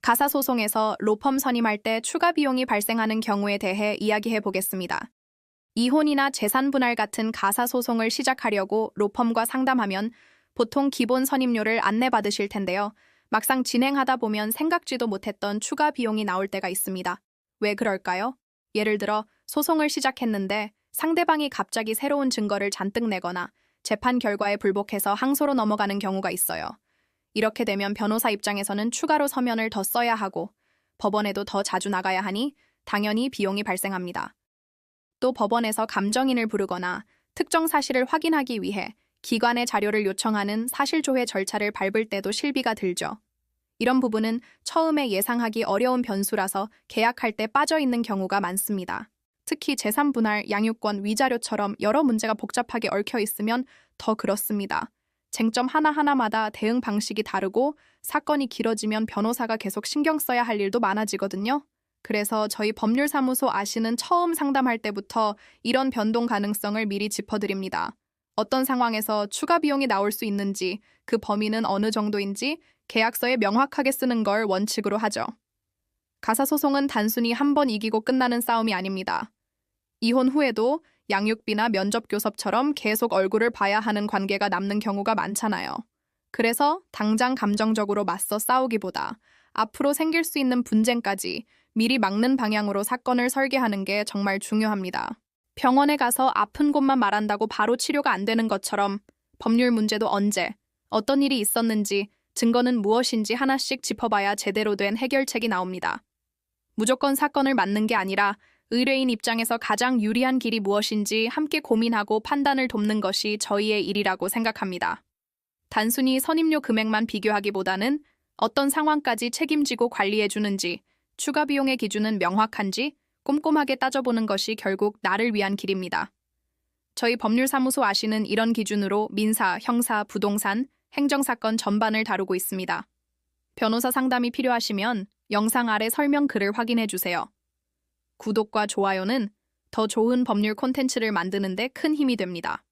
가사소송에서 로펌 선임할 때 추가 비용이 발생하는 경우에 대해 이야기해 보겠습니다. 이혼이나 재산 분할 같은 가사소송을 시작하려고 로펌과 상담하면 보통 기본 선임료를 안내받으실 텐데요. 막상 진행하다 보면 생각지도 못했던 추가 비용이 나올 때가 있습니다. 왜 그럴까요? 예를 들어 소송을 시작했는데 상대방이 갑자기 새로운 증거를 잔뜩 내거나 재판 결과에 불복해서 항소로 넘어가는 경우가 있어요. 이렇게 되면 변호사 입장에서는 추가로 서면을 더 써야 하고 법원에도 더 자주 나가야 하니 당연히 비용이 발생합니다. 또 법원에서 감정인을 부르거나 특정 사실을 확인하기 위해 기관의 자료를 요청하는 사실조회 절차를 밟을 때도 실비가 들죠. 이런 부분은 처음에 예상하기 어려운 변수라서 계약할 때 빠져 있는 경우가 많습니다. 특히 재산 분할, 양육권, 위자료처럼 여러 문제가 복잡하게 얽혀 있으면 더 그렇습니다. 쟁점 하나하나마다 대응 방식이 다르고 사건이 길어지면 변호사가 계속 신경 써야 할 일도 많아지거든요. 그래서 저희 법률사무소 아시는 처음 상담할 때부터 이런 변동 가능성을 미리 짚어드립니다. 어떤 상황에서 추가 비용이 나올 수 있는지, 그 범위는 어느 정도인지 계약서에 명확하게 쓰는 걸 원칙으로 하죠. 가사소송은 단순히 한 번 이기고 끝나는 싸움이 아닙니다. 이혼 후에도 양육비나 면접교섭처럼 계속 얼굴을 봐야 하는 관계가 남는 경우가 많잖아요. 그래서 당장 감정적으로 맞서 싸우기보다 앞으로 생길 수 있는 분쟁까지 미리 막는 방향으로 사건을 설계하는 게 정말 중요합니다. 병원에 가서 아픈 곳만 말한다고 바로 치료가 안 되는 것처럼 법률 문제도 언제, 어떤 일이 있었는지, 증거는 무엇인지 하나씩 짚어봐야 제대로 된 해결책이 나옵니다. 무조건 사건을 맞는 게 아니라 의뢰인 입장에서 가장 유리한 길이 무엇인지 함께 고민하고 판단을 돕는 것이 저희의 일이라고 생각합니다. 단순히 선임료 금액만 비교하기보다는 어떤 상황까지 책임지고 관리해주는지, 추가 비용의 기준은 명확한지 꼼꼼하게 따져보는 것이 결국 나를 위한 길입니다. 저희 법률사무소 아시는 이런 기준으로 민사, 형사, 부동산, 행정사건 전반을 다루고 있습니다. 변호사 상담이 필요하시면 영상 아래 설명 글을 확인해주세요. 구독과 좋아요는 더 좋은 법률 콘텐츠를 만드는 데 큰 힘이 됩니다.